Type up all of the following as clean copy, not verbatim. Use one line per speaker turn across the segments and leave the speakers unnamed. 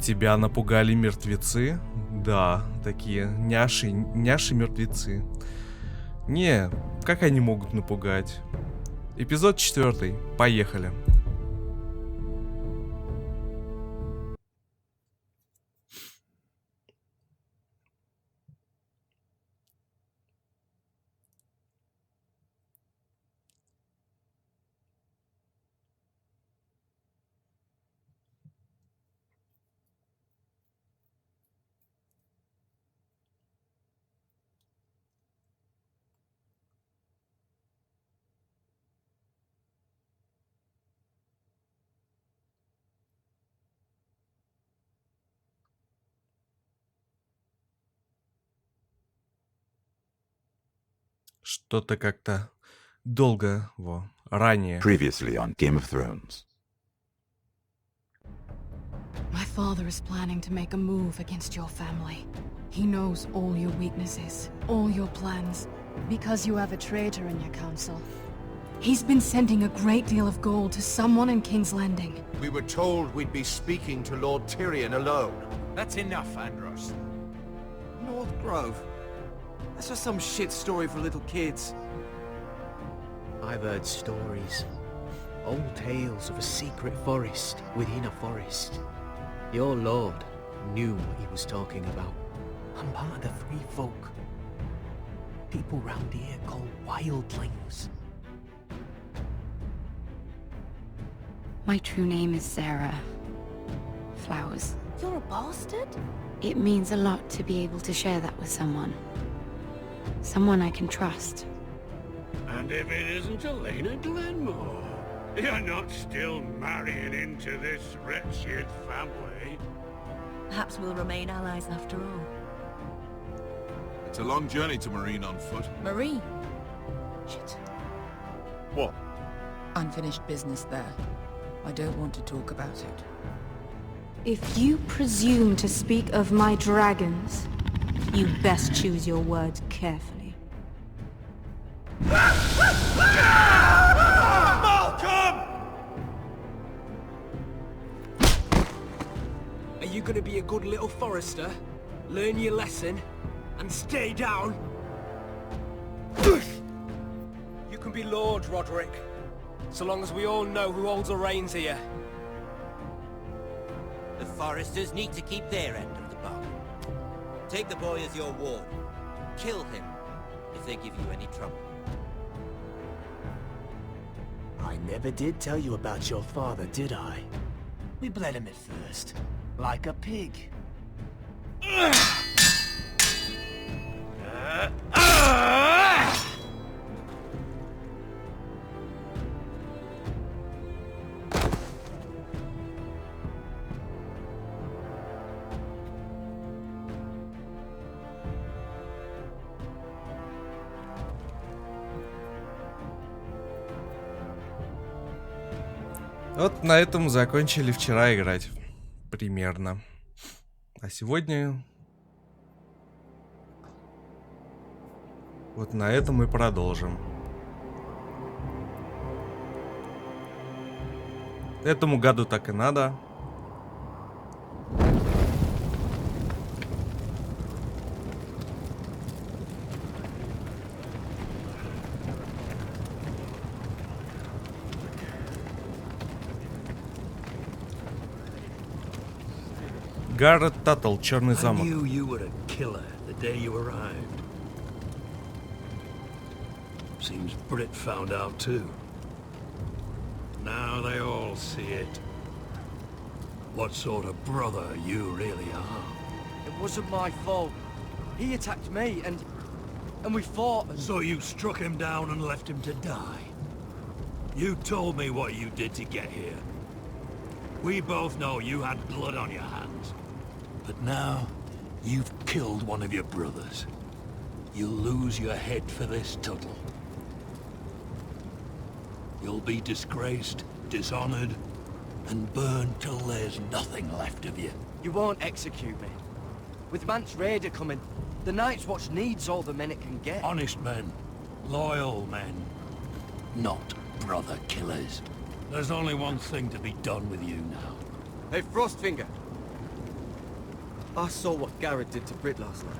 Тебя напугали мертвецы? Да, такие няши-мертвецы. Не, как они могут напугать? Эпизод 4. Поехали. Что-то как-то долго, ранее.
Previously on Game of Thrones.
My father is planning to make a move against your family. He knows all your weaknesses, all your plans, because you have a traitor in your council. He's been sending a great deal of gold to someone in King's Landing.
We were told we'd be speaking to Lord Tyrion alone.
That's enough, Andros.
North Grove? That's just some shit story for little kids.
I've heard stories. Old tales of a secret forest within a forest. Your lord knew what he was talking about. I'm part of the Free Folk. People round here call wildlings.
My true name is Sarah Flowers.
You're a bastard?
It means a lot to be able to share that with someone. Someone I can trust.
And if it isn't Elena Glenmore, you're not still marrying into this wretched family.
Perhaps we'll remain allies after all.
It's a long journey to Marine on foot.
Marine? Shit.
What?
Unfinished business there. I don't want to talk about it.
If you presume to speak of my dragons, you best choose your words carefully.
Malcolm! Are you gonna be a good little forester? Learn your lesson? And stay down? You can be Lord, Roderick. So long as we all know who holds the reins here.
The foresters need to keep their end of the bargain. Take the boy as your ward. Kill him if they give you any trouble.
I never did tell you about your father, did I? We bled him at first, like a pig.
Вот на этом закончили вчера играть. Примерно. А сегодня... Вот на этом мы продолжим. Этому году так и надо. Гаррет Таттл, Черный замок.
I knew you were a killer the day you arrived. Seems Brit found out too. Now they all see it. What sort of brother you really are.
It wasn't my fault. He attacked me and we fought and...
So you struck him down and left him to die. You told me what you did to get here. We both know you had blood on your hands. But now, you've killed one of your brothers. You'll lose your head for this, Tuttle. You'll be disgraced, dishonored, and burned till there's nothing left of you.
You won't execute me. With Mance Raider coming, the Night's Watch needs all the men it can get.
Honest men, loyal men, not brother killers. There's only one thing to be done with you now.
Hey, Frostfinger. I saw what Garrett did to Britt last night.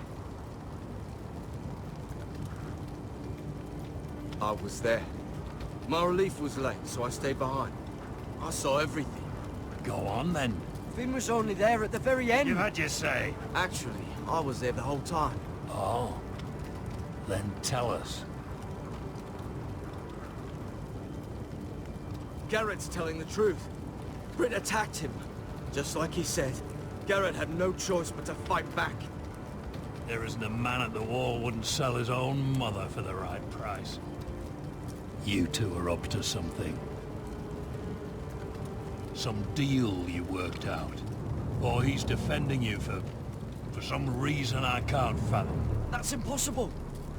I was there. My relief was late, so I stayed behind. I saw everything.
Go on then.
Finn was only there at the very end.
You had your say.
Actually, I was there the whole time.
Oh. Then tell us.
Garrett's telling the truth. Britt attacked him. Just like he said, Garrett had no choice but to fight back.
There isn't a man at the wall wouldn't sell his own mother for the right price. You two are up to something. Some deal you worked out. Or he's defending you for some reason I can't fathom.
That's impossible.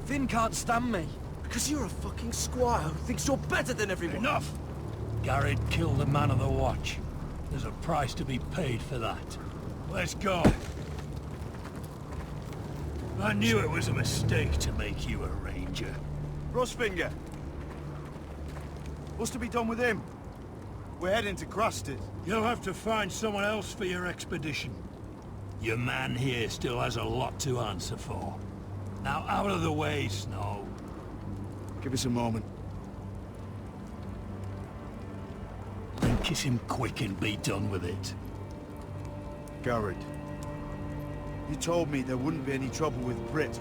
Finn can't stand me. Because you're a fucking squire who thinks you're better than everyone.
Enough! Garrett killed a man of the watch. There's a price to be paid for that. Let's go. I knew it was a mistake to make you a ranger.
Rosfinger. What's to be done with him? We're heading to Crusted.
You'll have to find someone else for your expedition. Your man here still has a lot to answer for. Now out of the way, Snow.
Give us a moment.
Then kiss him quick and be done with it.
Garrett. You told me there wouldn't be any trouble with Britt.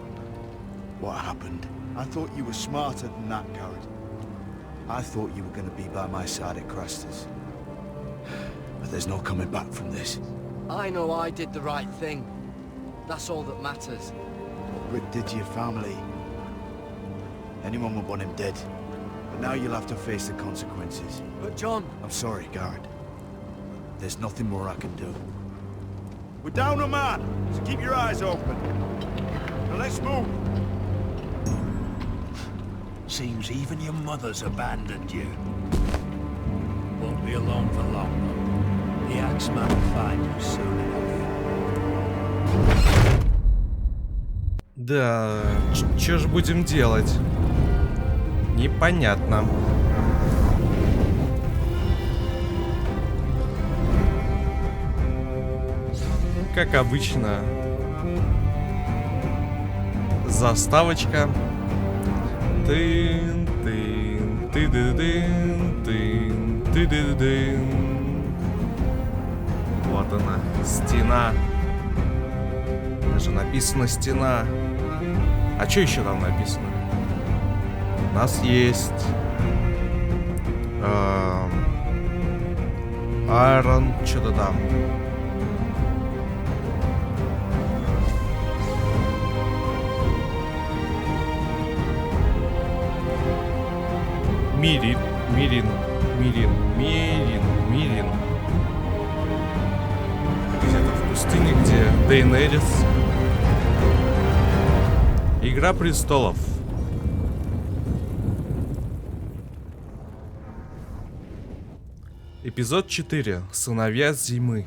What happened? I thought you were smarter than that, Garrett. I thought you were going to be by my side at Crestus. But there's no coming back from this.
I know I did the right thing. That's all that matters.
What Britt did to your family. Anyone would want him dead. But now you'll have to face the consequences.
But John...
I'm sorry, Garrett. There's nothing more I can do. We're down a man, so keep your eyes open. Now let's move.
Seems even your mother's abandoned you. Won't be alone for long, though. The Axeman will find you soon enough.
Да, что же будем делать? Непонятно. Как обычно, заставочка. Тын, тын, ты-ды-дын, тын, ты-ды-дын. Вот она, стена. Даже написано стена. А что еще там написано? У нас есть Iron, что-то там. Мирин. Где-то в пустыне, где Дейнерис. Игра престолов. Эпизод 4. Сыновья зимы.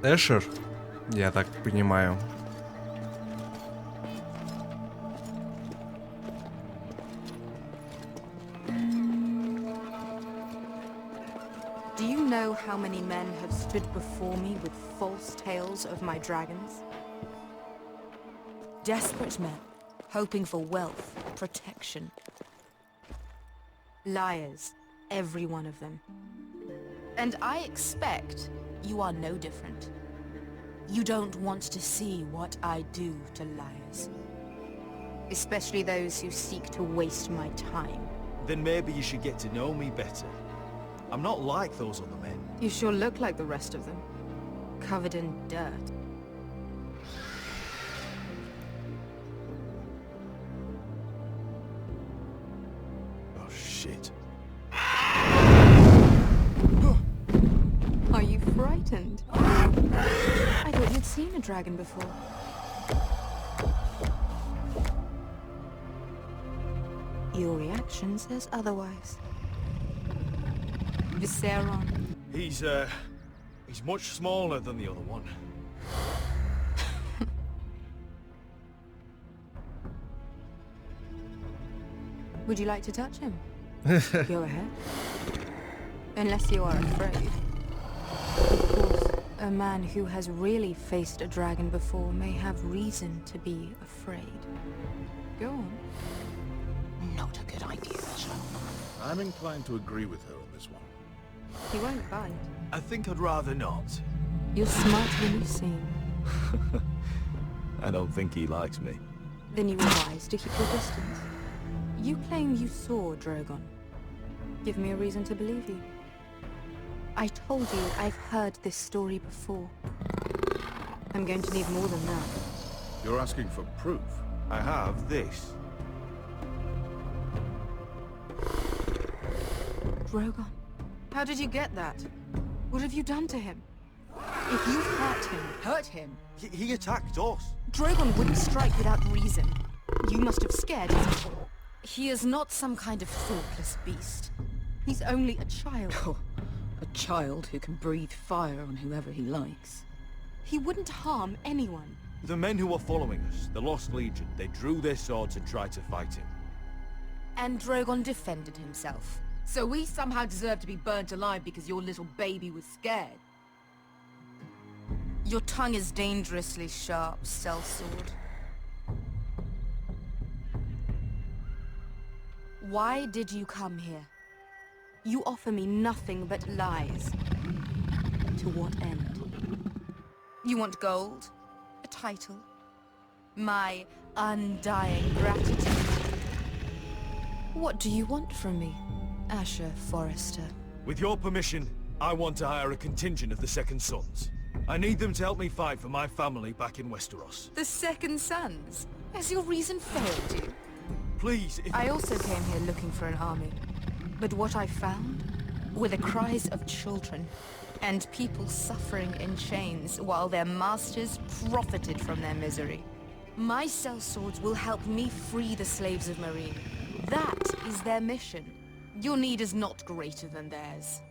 Эшер, я так понимаю.
Do you know how many men have stood before me with false tales of my dragons? Desperate men, hoping for wealth, protection. Liars, every one of them. And I expect you are no different. You don't want to see what I do to liars. Especially those who seek to waste my time.
Then maybe you should get to know me better. I'm not like those other men.
You sure look like the rest of them. Covered in dirt.
Oh, shit.
Are you frightened? I thought you'd seen a dragon before. Your reaction says otherwise. Viseron.
He's
He's much smaller than the other one.
Would you like to touch him? Go ahead. Unless you are afraid. Of course, a man who has really faced a dragon before may have reason to be afraid. Go on.
Not a good idea, Asher.
I'm inclined to agree with her on this one.
He won't bite.
I think I'd rather not.
You're smarter than you seem.
I don't think he likes me.
Then you were wise to keep your distance. You claim you saw Drogon. Give me a reason to believe you. I told you I've heard this story before. I'm going to need more than that.
You're asking for proof?
I have this.
Drogon, how did you get that? What have you done to him? If you've hurt him...
Hurt him?
He attacked us.
Drogon wouldn't strike without reason. You must have scared him. He is not some kind of thoughtless beast. He's only a child.
Oh, a child who can breathe fire on whoever he likes.
He wouldn't harm anyone.
The men who were following us, the Lost Legion, they drew their swords and tried to fight him.
And Drogon defended himself.
So we somehow deserve to be burnt alive because your little baby was scared?
Your tongue is dangerously sharp, sellsword. Why did you come here? You offer me nothing but lies. To what end? You want gold? A title? My undying gratitude? What do you want from me, Asher Forrester?
With your permission, I want to hire a contingent of the Second Sons. I need them to help me fight for my family back in Westeros.
The Second Sons? Has your reason failed you?
Please, if...
I also came here looking for an army. But what I found were the cries of children and people suffering in chains while their masters profited from their misery. My sellswords will help me free the slaves of Meereen. That is their mission. Your need is not greater than theirs.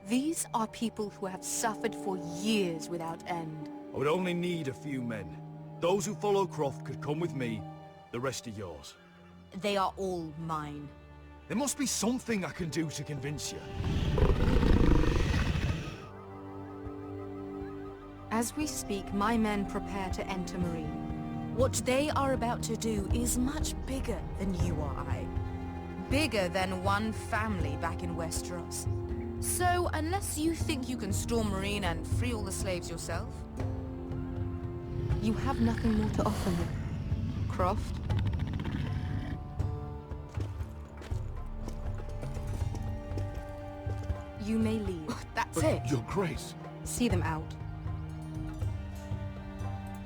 These are people who have suffered for years without end.
I would only need a few men. Those who follow Croft could come with me. The rest are yours.
They are all mine.
There must be something I can do to convince you.
As we speak, my men prepare to enter Meereen. What they are about to do is much bigger than you or I. Bigger than one family back in Westeros. So, unless you think you can storm Meereen and free all the slaves yourself, you have nothing more to offer me. Croft? You may leave.
That's it.
Your Grace.
See them out.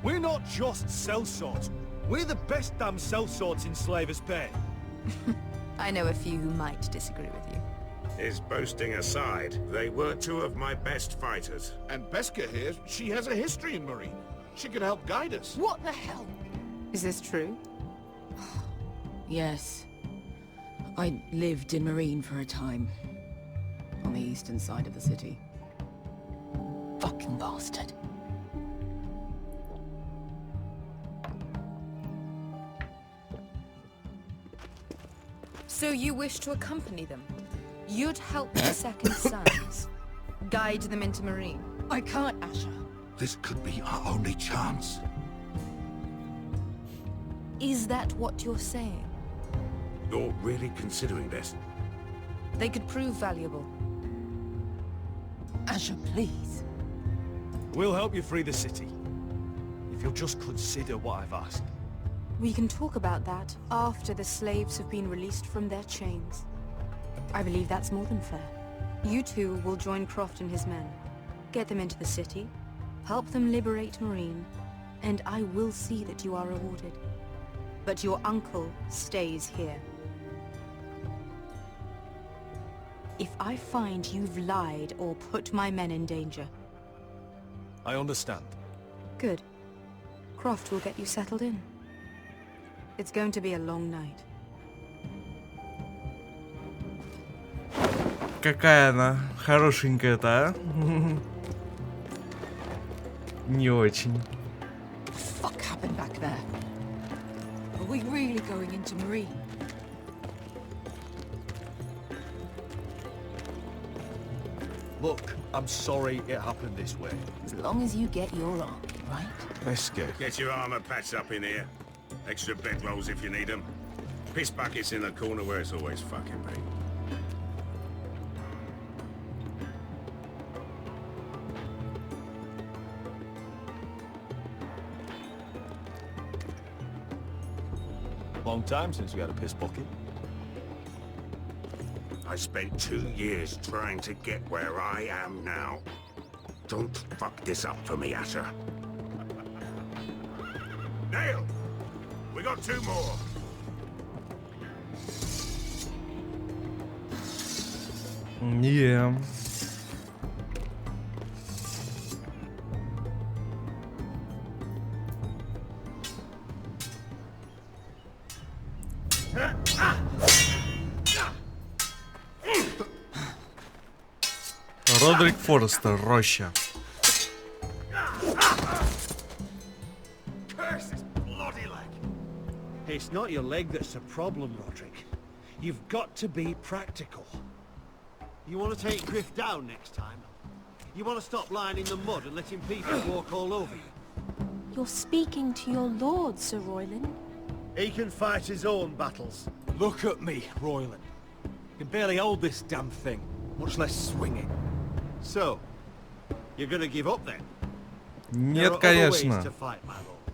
We're not just sellswords. We're the best damn sellswords in Slaver's Bay.
I know a few who might disagree with you.
His boasting aside, they were two of my best fighters.
And Beskha here, she has a history in Meereen. She could help guide us.
What the hell?
Is this true?
Yes. I lived in Meereen for a time. On the eastern side of the city. Fucking bastard.
So you wish to accompany them? You'd help the Second Sons? Guide them into Meereen?
I can't, Asher.
This could be our only chance.
Is that what you're saying?
You're really considering this?
They could prove valuable.
Asher, please.
We'll help you free the city. If you'll just consider what I've asked.
We can talk about that after the slaves have been released from their chains. I believe that's more than fair. You two will join Croft and his men. Get them into the city, help them liberate Meereen, and I will see that you are rewarded. But your uncle stays here. If I find you've lied or put my men in danger...
I understand.
Good. Croft will get you settled in. It's going to be a long night.
Какая она хорошенькая-то, а? Не очень.
What the fuck happened back there? Are we really going into Marine?
Look, I'm sorry it happened this way.
As long as you get your army, right?
Let's go.
Get your armor patched up in here. Extra bedrolls if you need them. Piss buckets in the corner where it's always fucking been.
Long time since we had a piss bucket.
I spent 2 years trying to get where I am now. Don't fuck this up for me, Asher. Nail! We got 2 more.
Yeah. Родрик Форестер, роща.
Curse this bloody leg.
It's not your leg that's the problem, Roderick. You've got to be practical. You want to take Griff down next time? You want to stop lying in the mud and letting people walk all over you?
You're speaking to your lord, Sir Royland.
He can fight his own battles.
Look at me, Royland. I can barely hold this damn thing, much less swing it.
So, you're gonna give up then?
Нет, конечно.
To fight, my lord.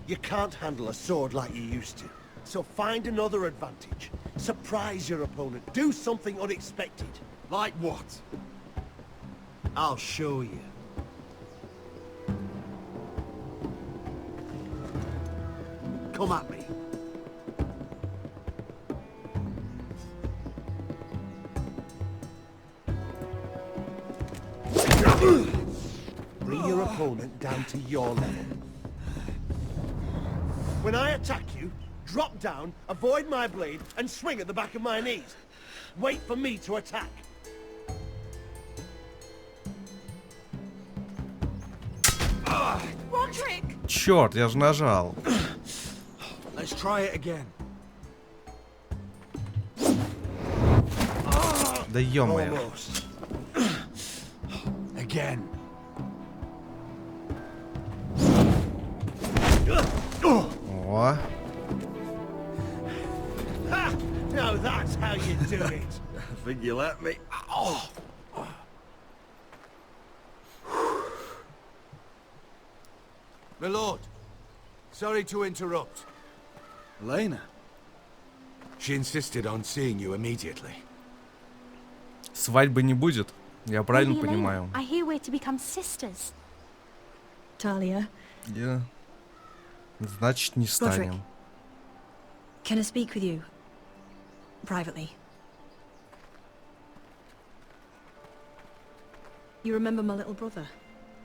You can't handle a sword like you used to. So find another advantage. Surprise your opponent. Do something unexpected.
Like what?
I'll show you. Come at me. Bring your opponent down to your level. When I attack you, drop down, avoid my blade, and swing at the back of my knees. Wait for me to attack.
Roderick!
Черт, я же нажал.
Let's try it again.
Да ё-моё.
Almost.
Again.
О.
Ha! Now that's how you do it.
I think you let me. Oh.
My lord, sorry to interrupt.
Elena.
She insisted on seeing you immediately.
Свадьбы не будет? Я правильно
Lady Elaine,
понимаю?
I hear we're to become sisters.
Talia,
Я... Значит, не станем.
can I speak with you? Privately. You remember my little brother?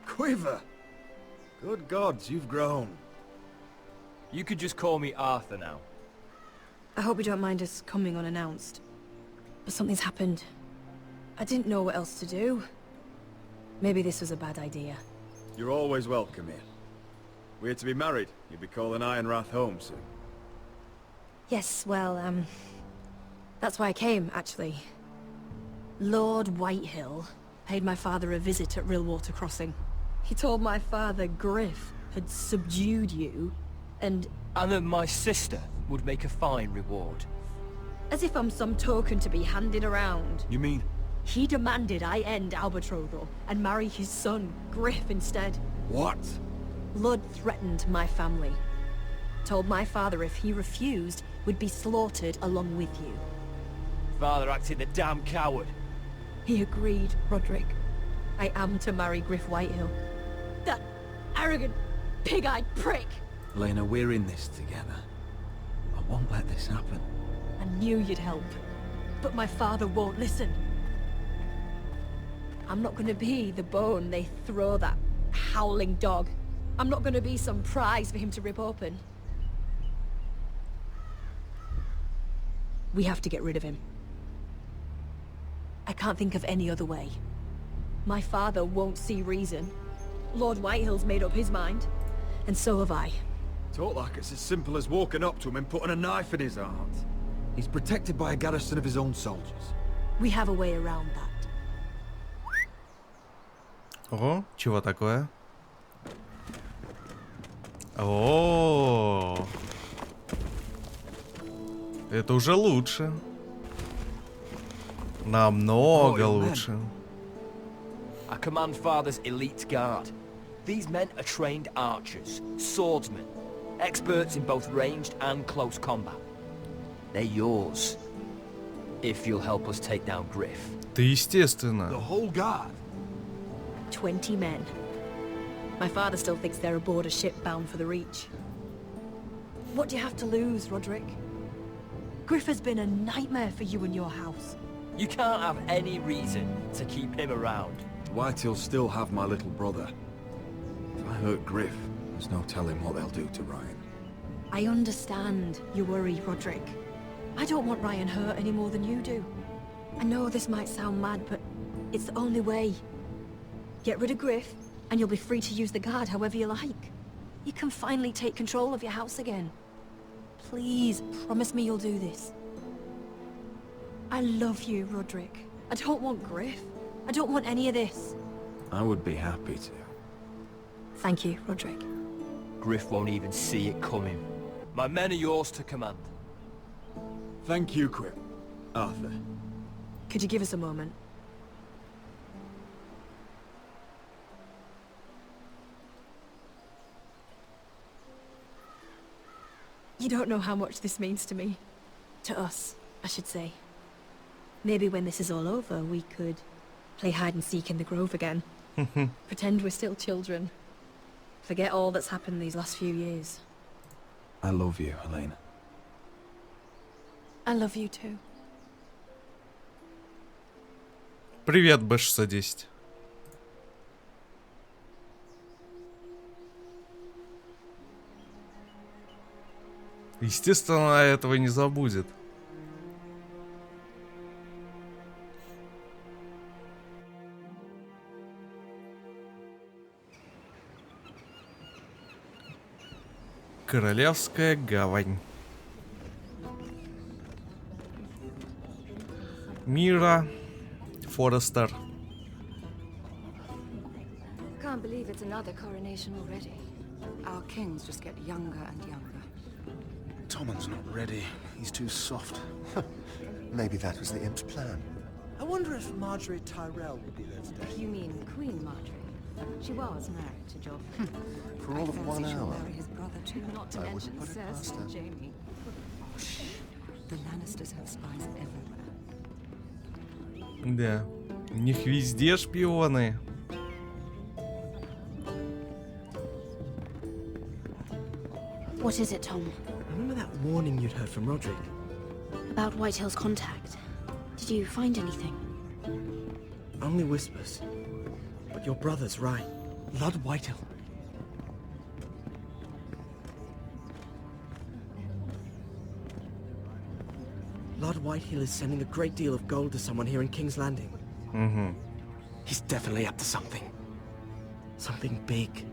Quiver. Good gods, you've grown.
You could just call me Arthur now.
I hope you don't mind us coming unannounced. But something's happened. I didn't know what else to do. Maybe this was a bad idea.
You're always welcome here. We're to be married. You'll be calling Ironrath home soon.
Yes, well, that's why I came, actually. Lord Whitehill paid my father a visit at Rillwater Crossing. He told my father Griff had subdued you, and
that my sister would make a fine reward.
as if I'm some token to be handed around.
You mean?
He demanded I end our betrothal and marry his son, Griff, instead.
What?
Lud threatened my family. Told my father if he refused, we'd be slaughtered along with you.
Father acted the damn coward.
He agreed, Roderick. I am to marry Griff Whitehill. That arrogant, pig-eyed prick!
Elena, we're in this together. I won't let this happen.
I knew you'd help, but my father won't listen. I'm not gonna be the bone they throw that howling dog. I'm not gonna be some prize for him to rip open. We have to get rid of him. I can't think of any other way. My father won't see reason. Lord Whitehill's made up his mind. And so have I.
Talk like it's as simple as walking up to him and putting a knife in his heart. He's protected by a garrison of his own soldiers.
We have a way around that.
О, чего такое? О, это уже лучше. Намного лучше.
I command Father's elite guard. These men are trained archers, swordsmen, experts in both ranged and close combat. They're yours, if you'll help us take down Griff.
Да естественно.
The whole guard?
20 men. My father still thinks they're aboard a ship bound for the Reach. What do you have to lose, Roderick? Griff has been a nightmare for you and your house.
You can't have any reason to keep him around.
Whitehill'll still have my little brother. If I hurt Griff, there's no telling what they'll do to Ryan.
I understand your worry, Roderick. I don't want Ryan hurt any more than you do. I know this might sound mad, but it's the only way. Get rid of Griff, and you'll be free to use the guard however you like. You can finally take control of your house again. Please, promise me you'll do this. I love you, Roderick. I don't want Griff. I don't want any of this.
I would be happy to.
Thank you, Roderick.
Griff won't even see it coming. My men are yours to command.
Thank you, Quip. Arthur.
Could you give us a moment? You don't know how much this means to me. To us, I should say. Maybe when this is all over, we could play hide and seek in the grove again. Pretend we're still children. Forget all that's happened these last few years.
I love you, Helena.
I love you too.
Привет, Б-610. Естественно, она этого не забудет. Королевская гавань. Мира. Форестер.
Can't believe it's another coronation already. Our kings just get younger and younger.
Tommen's not ready. He's too soft.
Maybe that was the imp's plan.
I wonder if Marjorie Tyrell will be there today.
You mean Queen Marjorie? She was married to Joffrey.
For all of 1 hour.
Marry his brother too, not to mention Cersei and Jaime. Oh, shh. The Lannisters have spies everywhere.
Да. У них везде шпионы.
What is it, Tom?
Remember that warning you'd heard from Roderick?
About Whitehill's contact. Did you find anything?
Only whispers. But your brother's right. Lord Whitehill. Lord Whitehill is sending a great deal of gold to someone here in King's Landing. He's definitely up to something. Something big.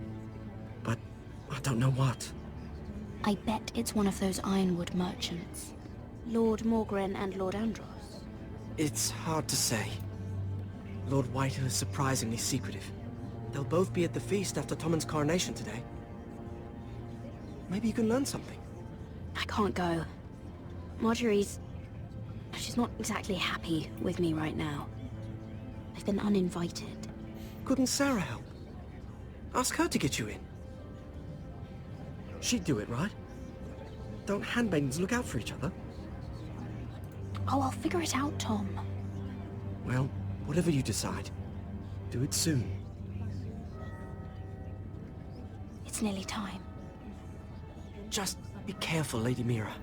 But I don't know what.
I bet it's one of those ironwood merchants. Lord Morgren and Lord Andros.
It's hard to say. Lord Whitehill is surprisingly secretive. They'll both be at the feast after Tommen's coronation today. Maybe you can learn something.
I can't go. Marjorie's... she's not exactly happy with me right now. I've been uninvited.
Couldn't Sarah help? Ask her to get you in. She'd do it, right? Don't handmaidens look out for each other?
Oh, I'll figure it out, Tom.
Well, whatever you decide, do it soon.
It's nearly time.
Just be careful, Lady Mira.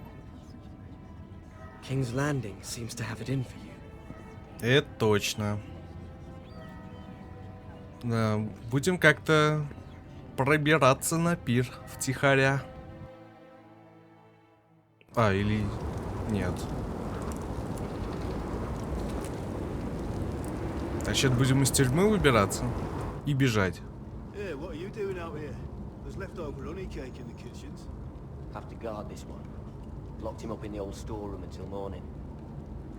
King's Landing seems to have it in for you.
Это точно. Да, будем как-то пробираться на пир втихаря. А, или... нет. Значит, будем из тюрьмы выбираться и бежать.
Yeah, what are you doing out here? There's leftover honey cake in the kitchens.
Have to guard this one. Locked him up in the old storeroom until morning.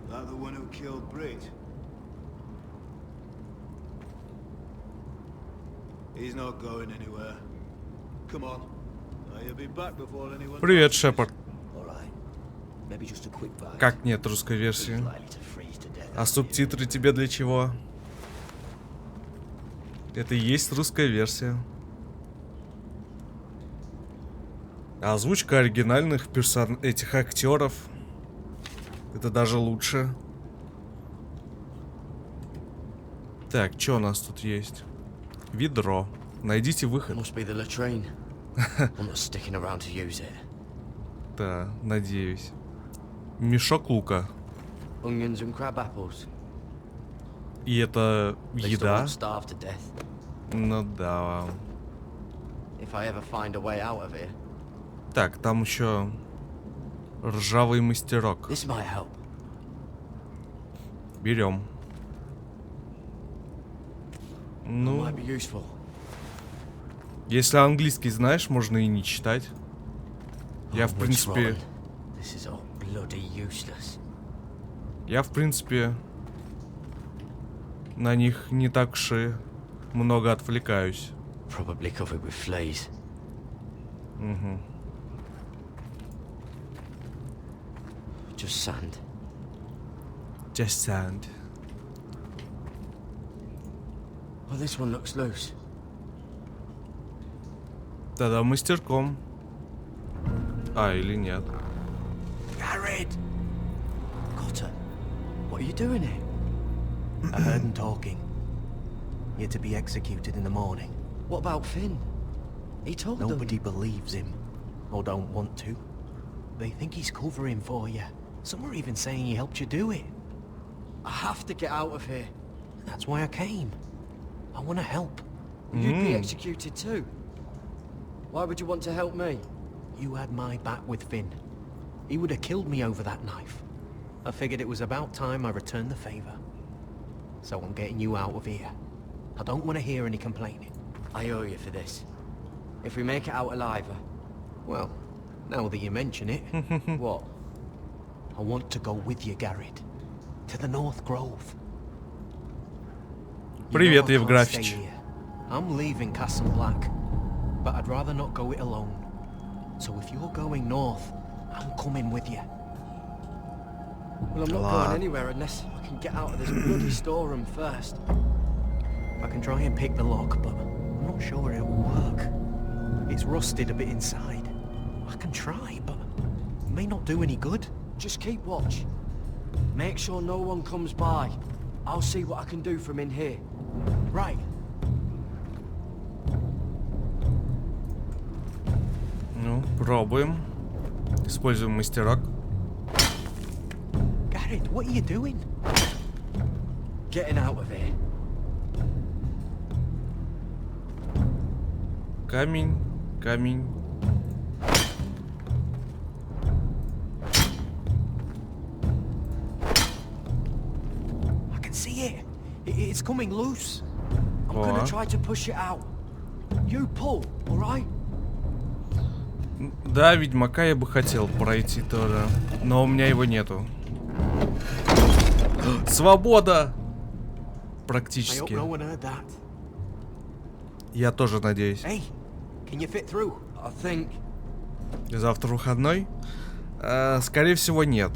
That the one who killed Brit? He's not going anywhere. Come on. You'll be back before anyone...
Привет, Шепард.
Maybe just a quick bite.
Как нет русской версии? А субтитры тебе для чего? Это и есть русская версия. Озвучка оригинальных этих актеров. Это даже лучше. Так, что у нас тут есть? Ведро. Найдите выход. Да, надеюсь. Мешок лука. И это еда? Ну да. Так, там еще ржавый мастерок. Берем. Ну, если английский знаешь, можно и не читать. Я в принципе... на них не так уж и много отвлекаюсь. Угу.
Just sand.
Just sand.
Well, this one looks loose.
Тогда мастерком. А, или нет.
Garrett! Cotter, what are you doing here? I heard him talking. You're to be executed in the morning.
What about Finn? He told them.
Nobody believes him, or don't want to. They think he's covering for you. Some are even saying he helped you do it.
I have to get out of here.
That's why I came. I want to help.
You'd be executed too. Why would you want to help me?
You had my back with Finn. He would have killed me over that knife. I figured it was about time I returned the favor. So I'm getting you out of here. I don't want to hear any complaining.
I owe you for this. If we make it out alive...
Well, now that you mention it...
What?
I want to go with you, Garrett. To the North Grove.
Привет, Евграфич.
I'm leaving Castle Black, but I'd rather not go it alone. So if you're going north, I'm coming with you.
Well, I'm not going anywhere unless I can get out of this bloody storeroom first.
I can try and pick the lock, but I'm not sure it'll work. It's rusted a bit inside. I can try, but it may not do any good.
Just keep watch. Make sure no one comes by. I'll see what I can do from in here.
Right.
Ну, пробуем. Используем мастерок.
Garrett, what are you doing?
Getting out of here.
Камень, камень.
I can see it. It's coming loose.
I'm gonna try to push it out. You pull, all right?
Да, Ведьмака я бы хотел пройти тоже, но у меня его нету. Свобода! Практически. Я тоже надеюсь. Завтра выходной? Скорее всего, нет.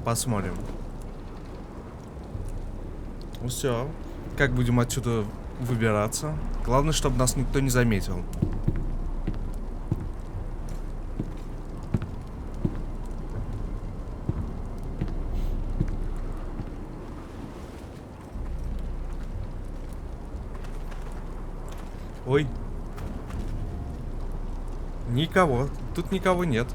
Посмотрим. Ну все. Как будем отсюда выбираться? Главное, чтобы нас никто не заметил. Ой. Никого. Тут никого нет.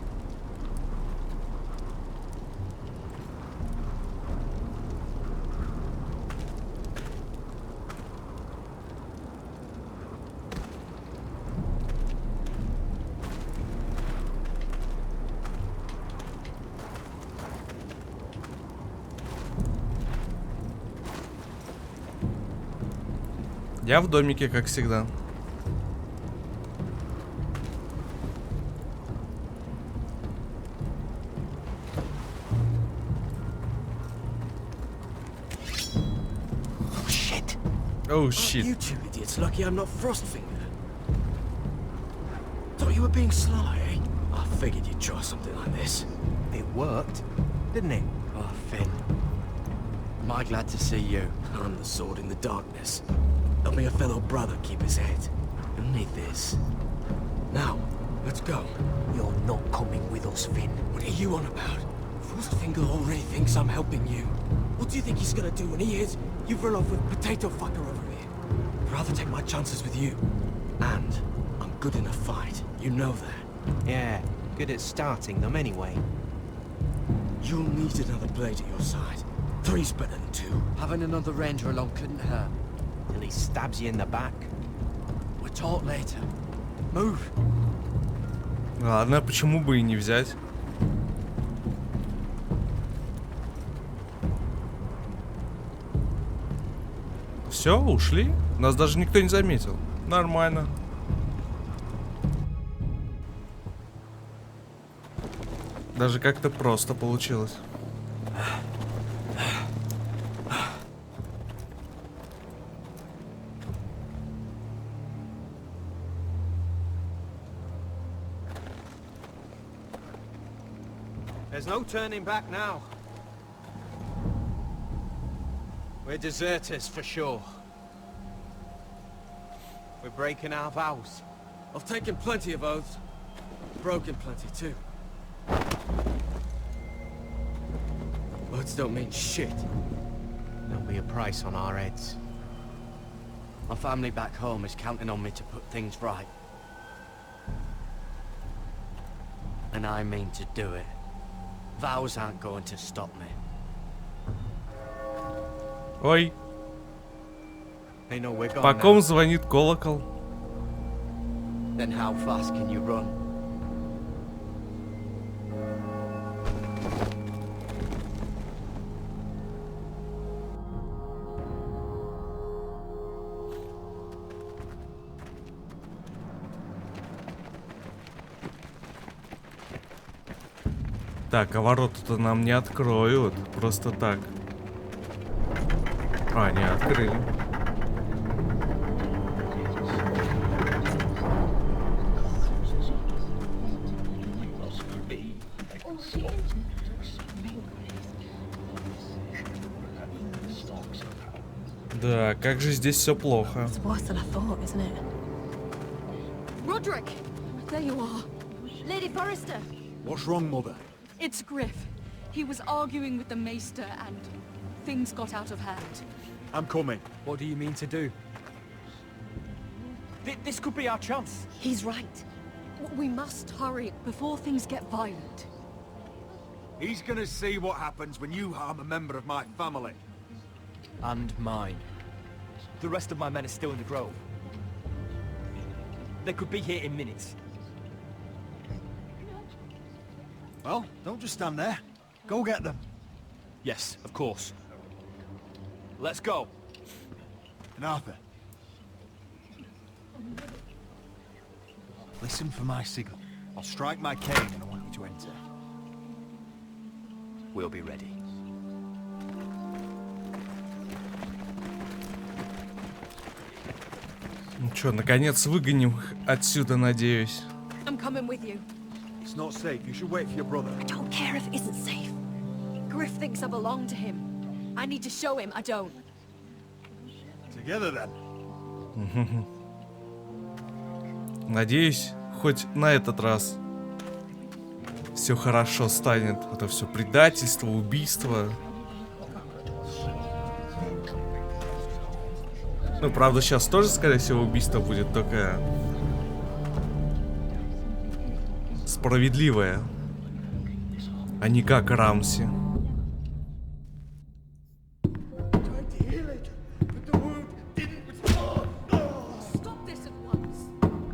Я в домике, как всегда. Oh shit.
You two idiots lucky I'm not Frostfinger. Thought you were being sly, eh? I figured you'd try something like this. It worked, didn't it? Oh, Finn. Am I glad to see you? I'm the sword in the darkness. Helping a fellow brother keep his head. You'll need this. Now, let's go. You're not coming with us, Finn. What are you on about? Frostfinger already thinks I'm helping you. What do you think he's gonna do when he hears you've run off with Potato Fucker over here? I'd rather take my chances with you. And I'm good in a fight. You know that.
Yeah, good at starting them anyway.
You'll need another blade at your side. 3's better than 2.
Having another ranger along couldn't hurt. Till he stabs you in the back.
We'll talk later. Move.
Ладно, почему бы и не взять? Все, ушли? Нас даже никто не заметил. Нормально. Даже как-то просто получилось.
There's no turning back now. We're deserters for sure. We're breaking our vows.
I've taken plenty of oaths. Broken plenty too. Words don't mean shit.
There'll be a price on our heads. My family back home is counting on me to put things right. And I mean to do it. Vows aren't going to stop me.
Ой.
They know we're gone
По ком
now.
звонит колокол?
Then how fast can you run?
Так, а ворота-то нам не откроют. Просто так. А, не открыли. Да, как же здесь все плохо.
It's worse than I thought, isn't it?
Roderick! There you are. Lady Forrester!
What's wrong, Mother?
It's Griff. He was arguing with the Maester and things got out of hand.
I'm coming.
What do you mean to do? This could be our chance.
He's right. We must hurry before things get violent.
He's gonna see what happens when you harm a member of my family.
And mine. The rest of my men are still in the grove. They could be here in minutes.
Well, don't just stand there. Go get them.
Yes, of course. Let's go.
And Arthur. Listen for my signal. I'll strike my cane and I want you to enter.
We'll be ready.
Ну чё, наконец выгоним их отсюда, надеюсь.
I'm coming with you.
It's not safe. You should wait for your brother.
I don't care if it isn't safe. Griff thinks I belong to him. I need to show him I don't.
Together then.
Надеюсь, хоть на этот раз все хорошо станет. Это все предательство, убийство. Ну, правда, сейчас тоже, скорее всего, убийство будет, только справедливое, а не как Рамси.
Stop this at once.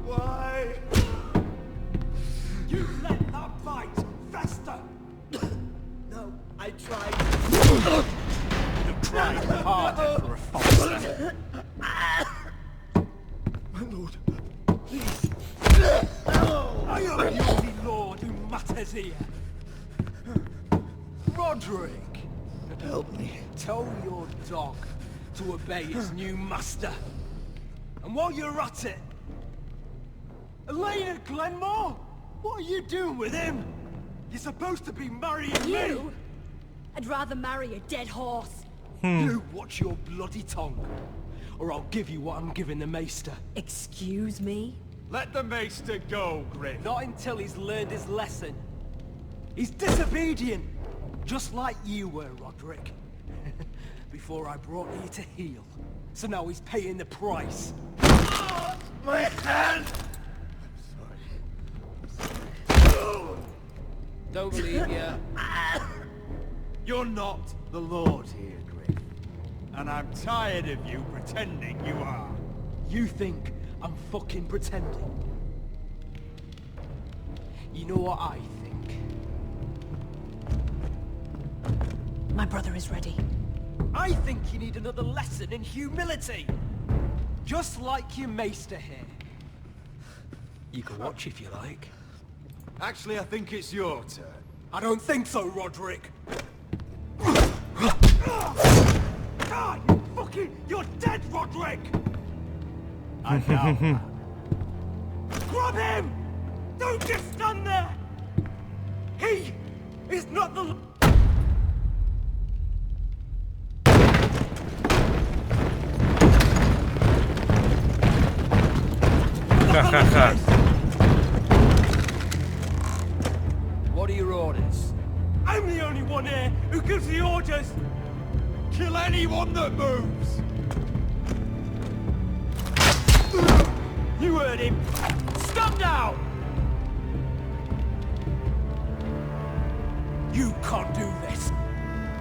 Why? You let that fight fester. No, I tried. You tried harder for a Forrester.
here. Roderick!
Help me.
Tell your dog to obey its new master. And while you're at it... Elena Glenmore? What are you doing with him? You're supposed to be marrying me!
You? I'd rather marry a dead horse.
You watch your bloody tongue, or I'll give you what I'm giving the Maester.
Excuse me?
Let the Maester go, Griff. Not until he's learned his lesson. He's disobedient, just like you were, Roderick. Before I brought you to heel, so now he's paying the price. My hand! Don't believe you.
You're not the Lord here, Griff. And I'm tired of you pretending you are.
You think I'm fucking pretending? You know what I think?
My brother is ready.
I think you need another lesson in humility. Just like your Maester here. You can watch if you like.
Actually, I think it's your turn.
I don't think so, Roderick. God, you're dead, Roderick!
I know.
Grab him! Don't just stand there! He is not the... What are your orders? I'm the only one here who gives the orders!
Kill anyone that moves!
You heard him! Stop now! You can't do this!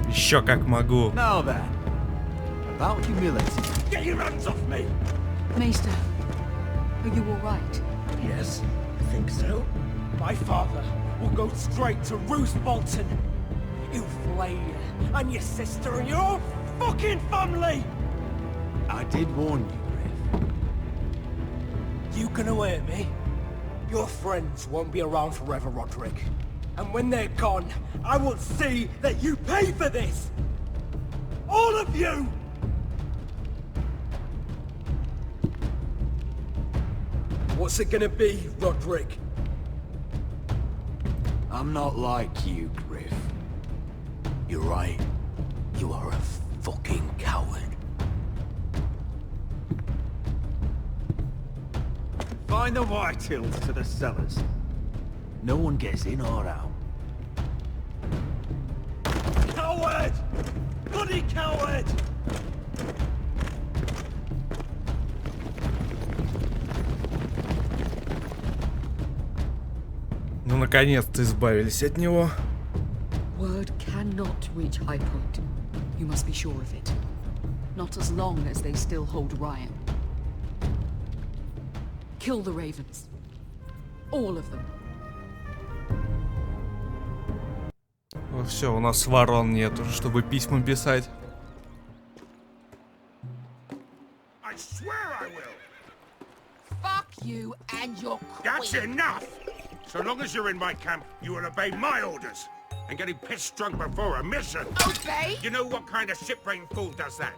Еще как могу.
Now then, about humility.
Get your hands off me!
Maester, are you all right?
Yes, I think so. My father will go straight to Roose Bolton. He'll flay you, and your sister, and your whole fucking family!
I did warn you, Griff.
You can hear me? Your friends won't be around forever, Roderick. And when they're gone, I will see that you pay for this! All of you! What's it gonna be, Roderick?
I'm not like you, Griff. You're right. You are a fucking coward. Find the Whitehills to the cellars. No one gets in or out.
Coward! Bloody coward!
Ну, наконец-то избавились от него.
Word cannot reach High Point. You must be sure of it. Not as long as they still hold Ryan. Kill the Ravens. All of them.
Все, у нас ворон нету, чтобы письма писать.
I swear I will.
Fuck you and your queen.
That's enough! So long as you're in my camp, you will obey my orders. And getting pissed drunk before a mission.
Obey?
You know what kind of shit-brained fool does that?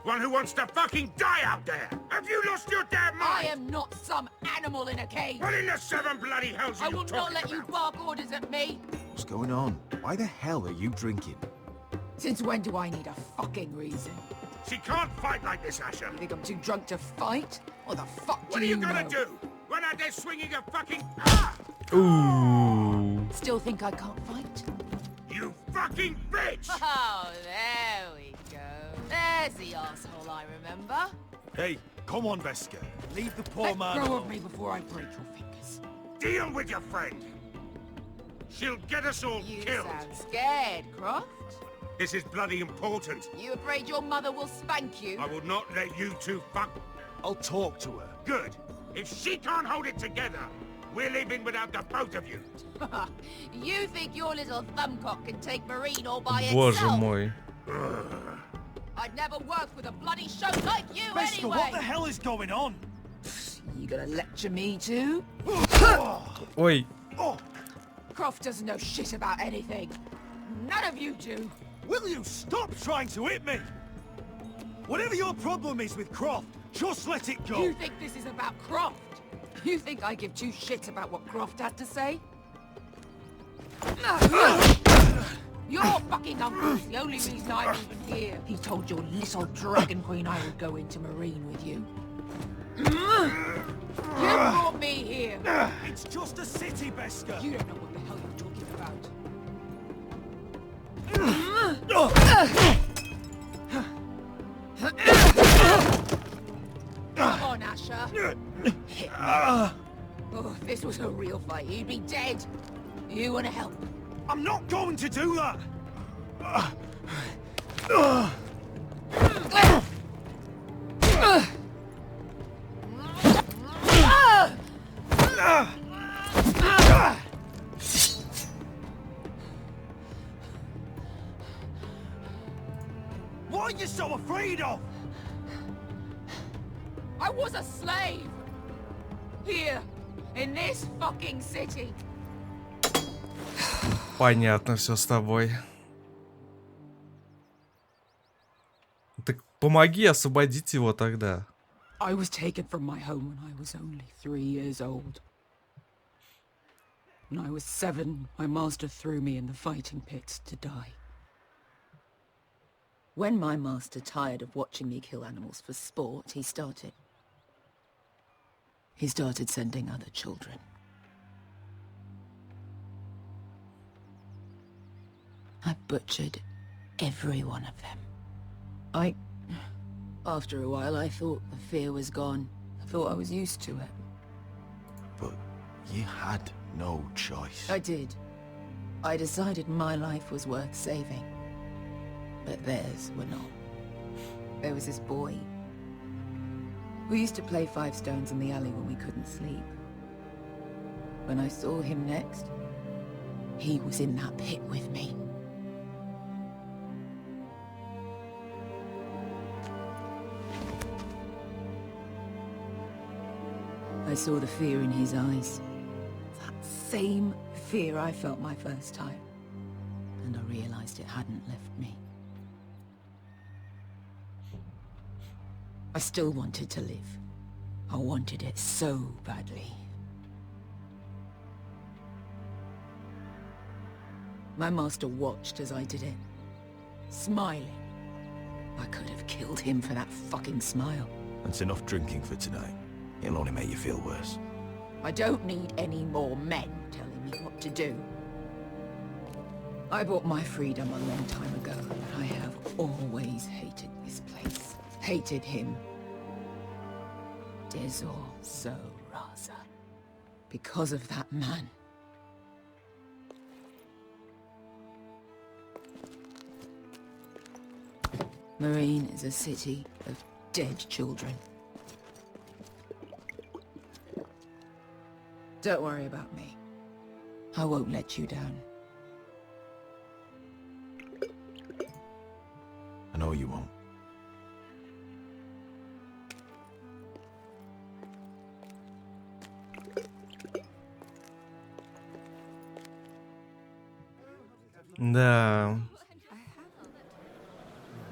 One who wants to fucking die out there! Have you lost your damn mind?
I am not some animal in a cage.
What in the seven bloody hells are
I
you
will
talking
not let you
about?
bark orders at me.
What's going on? Why the hell are you drinking?
Since when do I need a fucking reason?
She can't fight like this, Asher.
You think I'm too drunk to fight? What the fuck
What
do
are you
know?
gonna do? Run out there swinging a fucking... Ah!
Ooh.
Still think I can't fight?
You fucking bitch!
Oh, there we go. There's the asshole I remember.
Hey, come on, Veska. Leave the poor man
Let go
alone.
of me before I break your fingers.
Deal with your friend. She'll get us all
You
killed.
sound scared, Croft.
This is bloody important.
You afraid your mother will spank you?
I will not let you two fuck...
I'll talk to her.
Good. If she can't hold it together, we're leaving without the both of you.
You think your little thumbcock can take Marine all by
Боже
itself?
мой.
I'd never work with a bloody show like you
Veska,
anyway.
what the hell is going on?
You gonna lecture me too?
Ой.
Croft doesn't know shit about anything. None of you do.
Will you stop trying to hit me? Whatever your problem is with Croft, just let it go.
You think this is about Croft? You think I give two shits about what Croft has to say? Your fucking uncle's the only reason I'm even here. He told your little dragon queen I would go into Marine with you. You brought me here.
It's just a city, Beska.
You don't know what the hell you're talking about. Come on, Asher. Hit me. Oh, if this was a real fight, you'd be dead. You want to help?
I'm not going to do that. What are you so afraid of?
I was a slave. Here, in this fucking city.
Понятно все с тобой. Так помоги освободить его тогда.
I was taken from my home when I was only 3 years old. When I was 7, my master threw me in the fighting pits to die. When my master tired of watching me kill animals for sport, he started sending other children. I butchered every one of them. After a while, I thought the fear was gone. I thought I was used to it.
But you had no choice.
I did. I decided my life was worth saving. But theirs were not. There was this boy. We used to play 5 stones in the alley when we couldn't sleep. When I saw him next, he was in that pit with me. I saw the fear in his eyes. That same fear I felt my first time. And I realized it hadn't left me. I still wanted to live. I wanted it so badly. My master watched as I did it, smiling. I could have killed him for that fucking smile.
That's enough drinking for tonight. It'll only make you feel worse.
I don't need any more men telling me what to do. I bought my freedom a long time ago, and I have always hated this place. Hated him. Dezor so Raza. Because of that man. Marine is a city of dead children. Don't worry about me. I won't let you down.
I know you won't.
Да.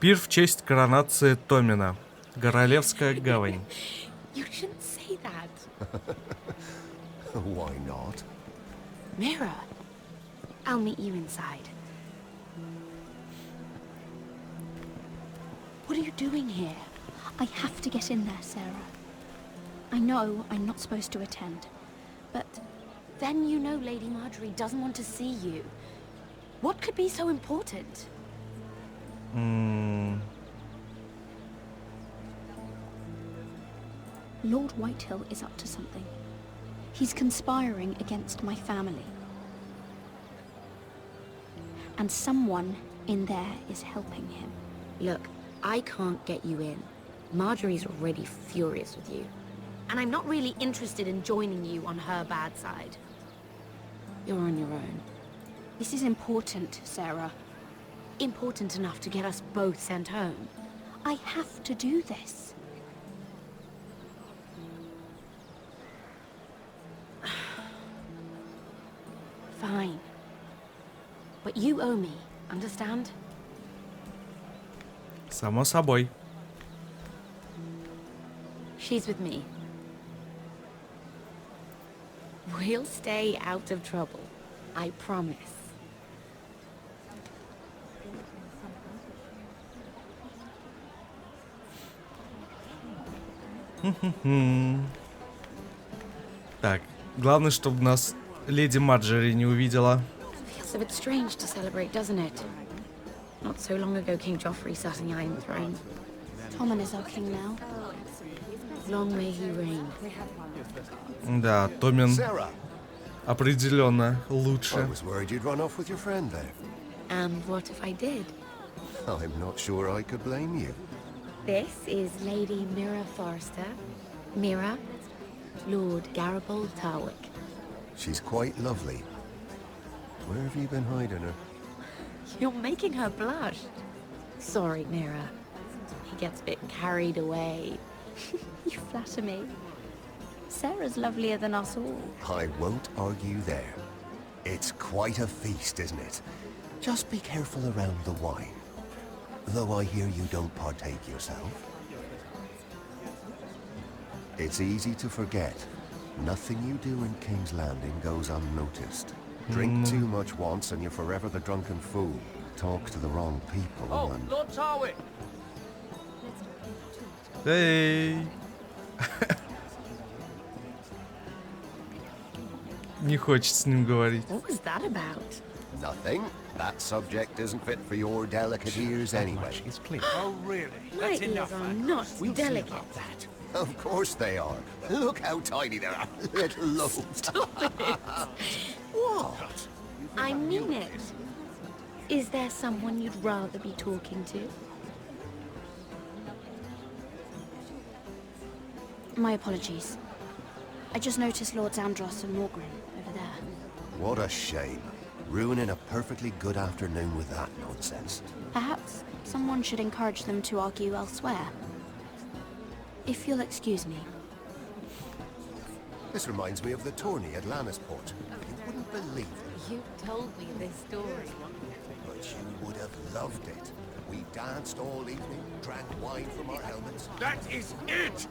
Пир в честь коронации Томина. Королевская гавань.
You shouldn't say that.
Why not?
Mira, I'll meet you inside. What are you doing here?
I have to get in there, Sarah. I know I'm not supposed to attend, but
Then you know Lady Marjorie doesn't want to see you. What could be so important?
Lord Whitehill is up to something. He's conspiring against my family. And someone in there is helping him.
Look, I can't get you in. Marjorie's already furious with you. And I'm not really interested in joining you on her bad side. You're on your own.
This is important, Sarah.
Important enough to get us both sent home.
I have to do this.
Fine. But you owe me, understand?
Само собой.
She's with me. We'll stay out of trouble. I promise.
Так, главное, чтобы нас леди Марджери не увидела.
Feels a bit strange to celebrate, doesn't it? Not so long ago, King Joffrey sat on the Iron Throne.
Tommen is our king now.
Long may he reign.
Да, Томин определенно
I
лучше.
was worried you'd run off with your friend there.
And what if I did?
I'm not sure I could blame you.
This is Lady Mira Forrester. Mira, Lord Garibaldi Tarwick.
She's quite lovely. Where have you been hiding her?
You're making her blush. Sorry, Mira. He gets a bit carried away.
You flatter me. Sarah's lovelier than us all.
I won't argue there. It's quite a feast, isn't it? Just be careful around the wine. Though I hear you don't partake yourself. It's easy to forget. Nothing you do in King's Landing goes unnoticed. Drink too much once and you're forever the drunken fool. Talk to the wrong people and...
Lord Tarwick!
Эй! Не хочет с ним говорить.
What was that about?
Nothing. That subject isn't fit for your delicate ears anyway.
It's clear. Oh, really?
My ears are not delicate.
Of course they are. Look how tiny they are. Little lobes.
Stop it.
What?
I mean it. Is there someone you'd rather be talking to?
My apologies. I just noticed Lords Andros and Morgrim over there.
What a shame. Ruining a perfectly good afternoon with that nonsense.
Perhaps someone should encourage them to argue elsewhere. If you'll excuse me.
This reminds me of the tourney at Lannisport. You wouldn't believe it.
You told me this story.
But you would have loved it. We danced all evening, drank wine from our helmets.
That is it!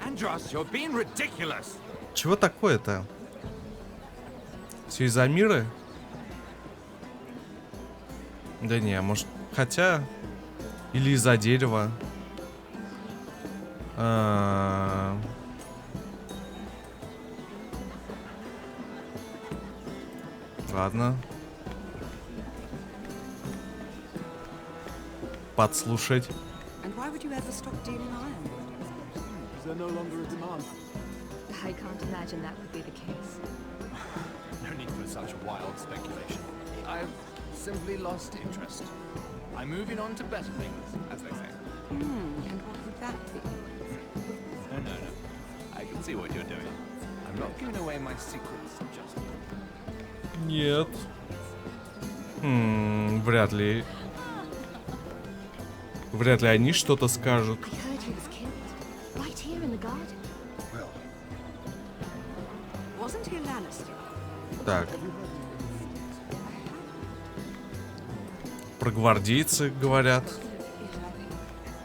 Andros, you're being ridiculous.
Чего такое-то? Все из-за Миры? Да не, может... Хотя... Или из-за дерева. Ладно. Подслушать.
And why would you ever stop dealing iron?
Is there no longer a demand?
I can't imagine that would be the case.
No need for such wild speculation. I've simply lost interest. I'm moving on to better things, as they say.
And what would that be?
No. I can see what you're doing. I'm not giving away my secrets just yet.
Нет. Вряд ли. Вряд ли они что-то скажут.
I heard he was killed. Right here in the garden.
Well,
Wasn't he a Lannister?
Так. Про гвардейцы говорят.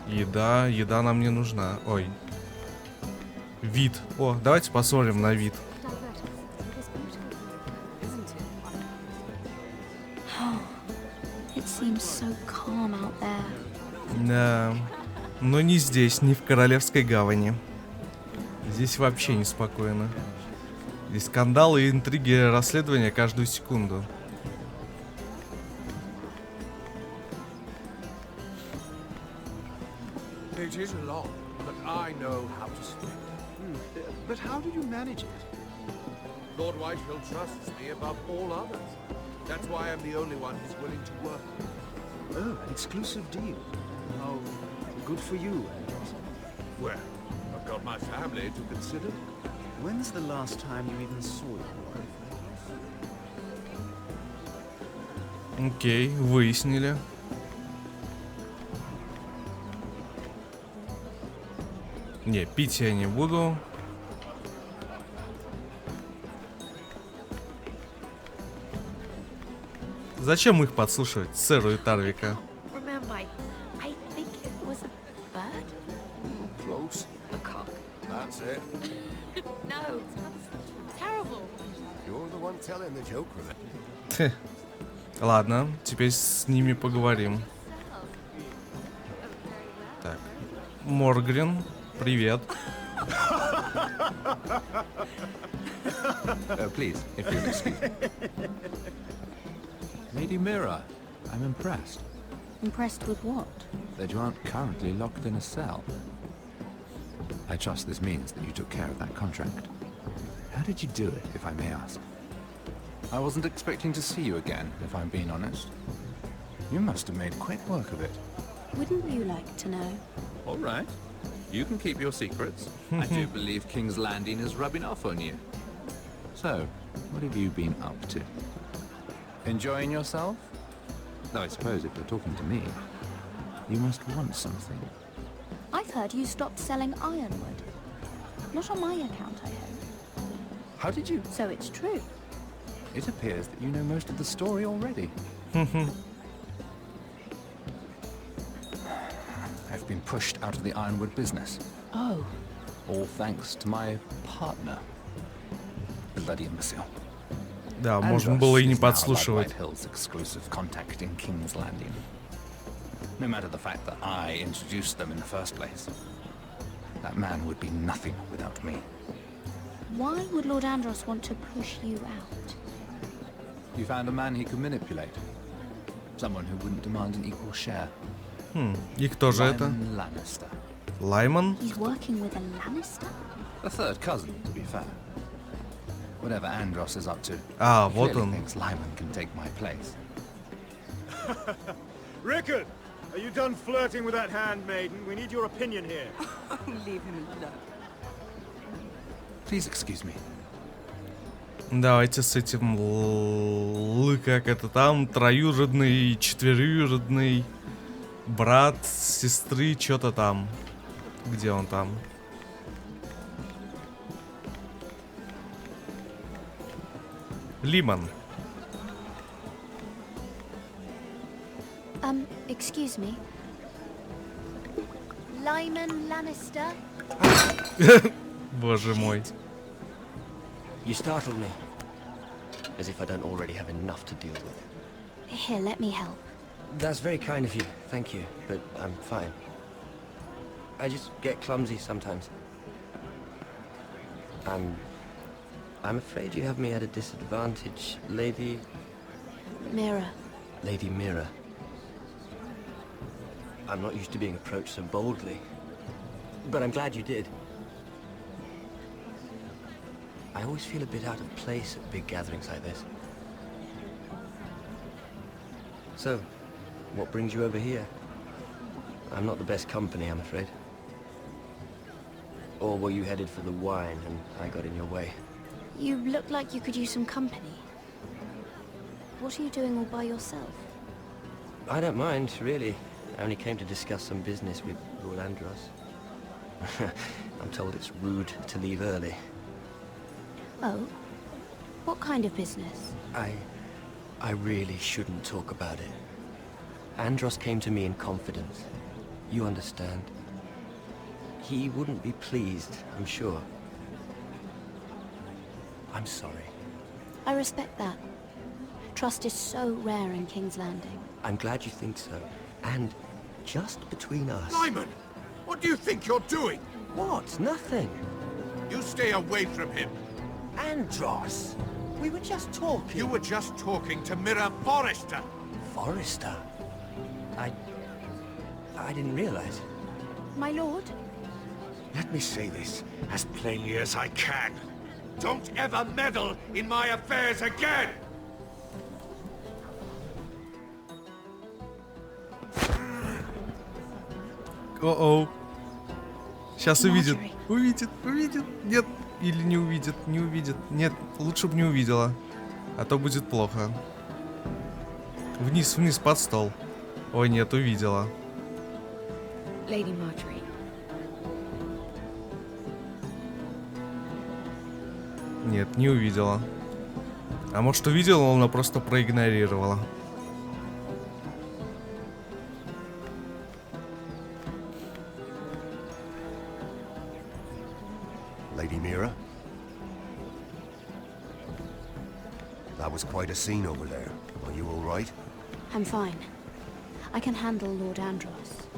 Еда нам не нужна. Ой. Вид. О, давайте посмотрим на вид.
It seems so calm out there.
Да. Но не здесь, не в Королевской гавани. Здесь вообще неспокойно. Здесь скандалы, интриги, расследования каждую секунду.
It is long, but I know how to spin.
but how do you manage it?
Lord Whitehill trusts me above all others. That's why I'm the only one who's willing to work.
Oh, an exclusive deal. How good for you, Andros.
Well, I've got my family to consider.
When's the last time you even saw your wife?
Окей, выяснили. Не, пить я не буду. Зачем их подслушивать, сэру и Тарвика?
Remember, I think it was a bird?
Close.
A cock.
That's it.
No, that's terrible.
You're the one telling the joke with it.
Ладно, теперь с ними поговорим. Так. Моргрин, привет.
Please, if you'll excuse me. Lady Mira, I'm impressed
Impressed with what?
that you aren't currently locked in a cell. I trust this means that you took care of that contract. How did you do it, if I may ask? I wasn't expecting to see you again, if I'm being honest. You must have made quick work of it.
Wouldn't you like to know?
All right. You can keep your secrets. I do believe King's Landing is rubbing off on you. So, what have you been up to? Enjoying yourself? Though I suppose if you're talking to me, you must want something.
I've heard you stopped selling ironwood. Not on my account, I hope.
How did you?
So it's true.
It appears that you know most of the story already. I've been pushed out of the ironwood business.
Oh.
All thanks to my partner. Bloody imbecile.
Да, можно было и не подслушивать.
White Hill's exclusive contact in King's Landing. No matter the fact that I introduced them in the first place, that man would be nothing without me.
Why would Lord Andros want to push you out?
You found a man he could manipulate. Someone who wouldn't demand an equal share.
И кто же это?
Lyman Lannister.
Лайман?
He's working with a Lannister?
A third cousin, to be fair. Whatever Andros is up to,
А,
he
вот
clearly
он.
thinks Lyman can take my place.
Rickard, are you done flirting with that handmaiden? We need your opinion here.
Leave him alone.
Please excuse me.
Давайте с этим как это там, троюродный, четверюродный, брат, сестры, что-то там. Где он там? Лимон.
Excuse me. Lyman Lannister?
Боже мой.
You startled me. As if I don't already have enough to deal with.
Here, let me help.
That's very kind of you, thank you, but I'm fine. I just get clumsy sometimes. I'm afraid you have me at a disadvantage, Lady...
Mira.
Lady Mira. I'm not used to being approached so boldly, but I'm glad you did. I always feel a bit out of place at big gatherings like this. So, what brings you over here? I'm not the best company, I'm afraid. Or were you headed for the wine and I got in your way?
You look like you could use some company. What are you doing all by yourself?
I don't mind, really. I only came to discuss some business with Lord Andros. I'm told it's rude to leave early.
Oh? What kind of business?
I really shouldn't talk about it. Andros came to me in confidence. You understand. He wouldn't be pleased, I'm sure. I'm sorry.
I respect that. Trust is so rare in King's Landing.
I'm glad you think so. And just between us...
Lyman! What do you think you're doing?
What? Nothing.
You stay away from him.
Andros! We were just talking.
You were just talking to Mira Forrester.
Forrester? I didn't realize.
My lord?
Let me say this as plainly as I can.
Don't ever meddle in my affairs again!
О-оу. Сейчас увидит. Увидит. Нет. Или не увидит. Не увидит. Нет, лучше бы не увидела. А то будет плохо. Вниз, под стол. Ой, нет, увидела.
Lady Marjorie.
Нет, не увидела. А может увидела, но она просто проигнорировала.
Lady Mira. That was quite a scene over there. Are you all right?
I'm fine. I can handle Lord Andros.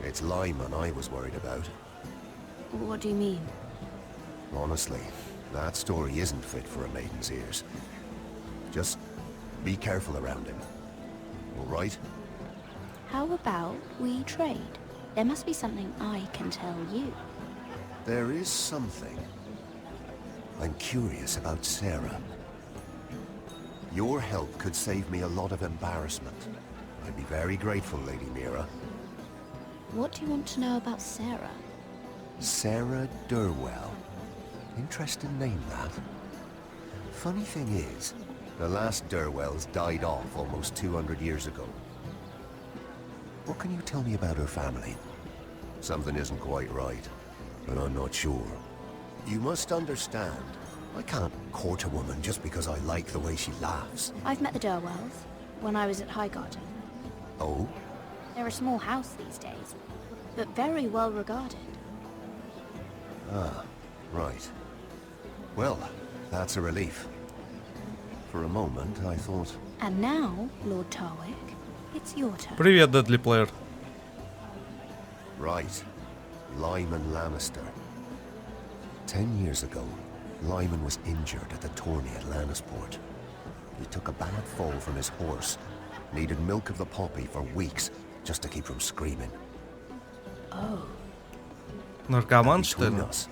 It's Lyman I was worried about.
What do you mean?
Honestly, that story isn't fit for a maiden's ears. Just be careful around him. All right?
How about we trade? There must be something I can tell you.
There is something. I'm curious about Sarah. Your help could save me a lot of embarrassment. I'd be very grateful, Lady Mira.
What do you want to know about Sarah?
Sarah Durwell. Interesting name, that. Funny thing is, the last Durwells died off almost 200 years ago. What can you tell me about her family? Something isn't quite right, but I'm not sure. You must understand, I can't court a woman just because I like the way she laughs.
I've met the Durwells when I was at Highgarden.
Oh?
They're a small house these days, but very well regarded.
Ah, right. Well, that's a relief. For a moment, I thought...
And now, Lord Tarwick, it's your turn.
Привет, Deadly Player.
Right. Lyman Lannister. 10 years ago, Lyman was injured at the tourney at Lannisport. He took a bad fall from his horse. Needed milk of the poppy for weeks just to keep from screaming.
Oh.
Наркоман, что ли?
Us,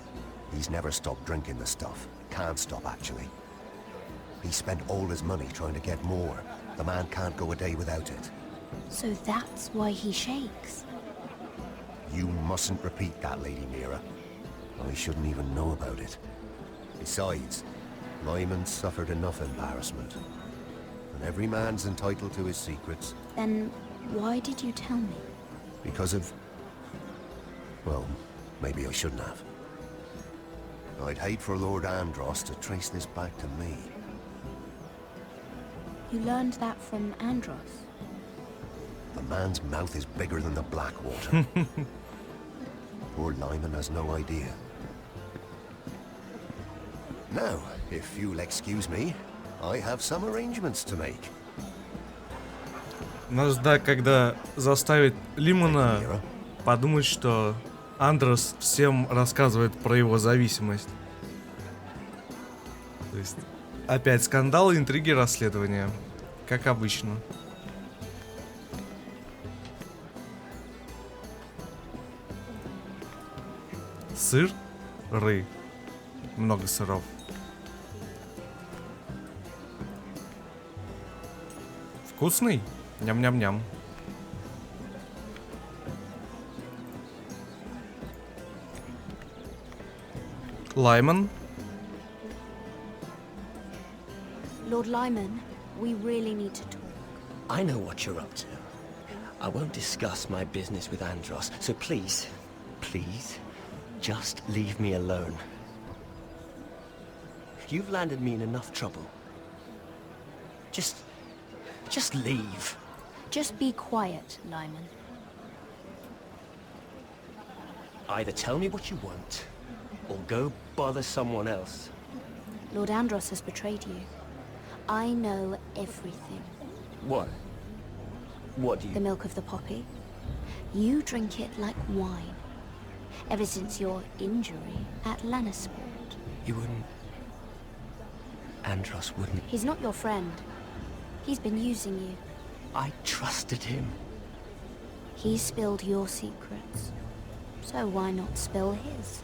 he's never stopped drinking the stuff. Can't stop, actually. He spent all his money trying to get more. The man can't go a day without it.
So that's why he shakes.
You mustn't repeat that, Lady Mira. I shouldn't even know about it. Besides, Lyman suffered enough embarrassment. And every man's entitled to his secrets.
Then why did you tell me?
Because of... Well, maybe I shouldn't have. I'd hate for Lord Andros to trace this back to me.
You learned that from Andros?
The man's mouth is bigger than the Blackwater. Poor Lyman has no idea. Now, if you'll excuse me, I have some arrangements to make.
Надо ждать, когда заставит Лимона подумать, что Андрос всем рассказывает про его зависимость. То есть опять скандалы, интриги, расследования. Как обычно. Сыр, ры. Много сыров. Вкусный? Ням-ням-ням. Lyman?
Lord Lyman, we really need to talk.
I know what you're up to. I won't discuss my business with Andros, so please, please, just leave me alone. You've landed me in enough trouble. Just leave.
Just be quiet, Lyman.
Either tell me what you want, or go bother someone else.
Lord Andros has betrayed you. I know everything.
What? What do you...
The milk of the poppy. You drink it like wine. Ever since your injury at Lannisport.
You wouldn't... Andros wouldn't...
He's not your friend. He's been using you.
I trusted him.
He spilled your secrets. So why not spill his?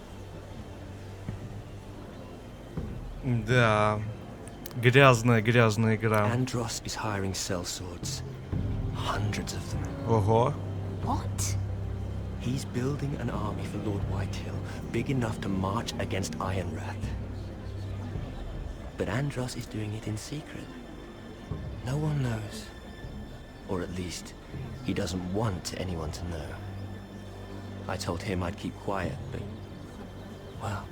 Да. Грязная игра.
Andros is hiring sellswords. Hundreds of them.
Ого.
What?
He's building an army for Lord Whitehill, big enough to march against Ironrath. But Andros is doing it in secret. No one knows. Or at least, he doesn't want anyone to know. I told him I'd keep quiet, but... well...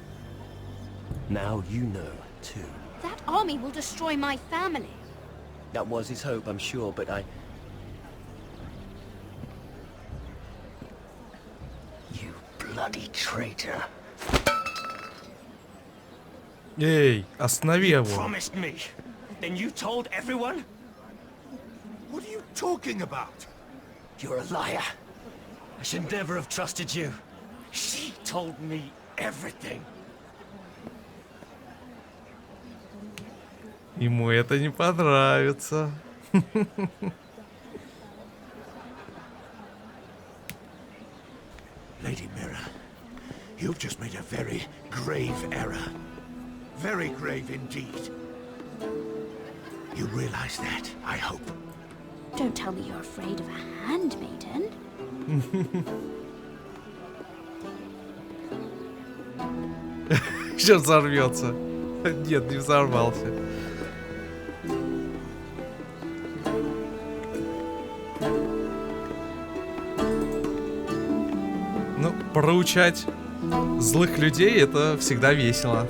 now you know, too.
That army will destroy my family.
That was his hope, I'm sure, but I... You bloody traitor.
Эй, останови его.
Promised me. Then you told everyone?
What are you talking about?
You're a liar. I should never have trusted you. She told me everything.
Ему это не понравится.
Lady Mira, you've just made a very grave error. Very grave indeed. You realize that, I hope.
Don't tell me you're afraid of a handmaiden.
Сейчас взорвется. Нет, не взорвался. Ну, проучать злых людей — это всегда весело.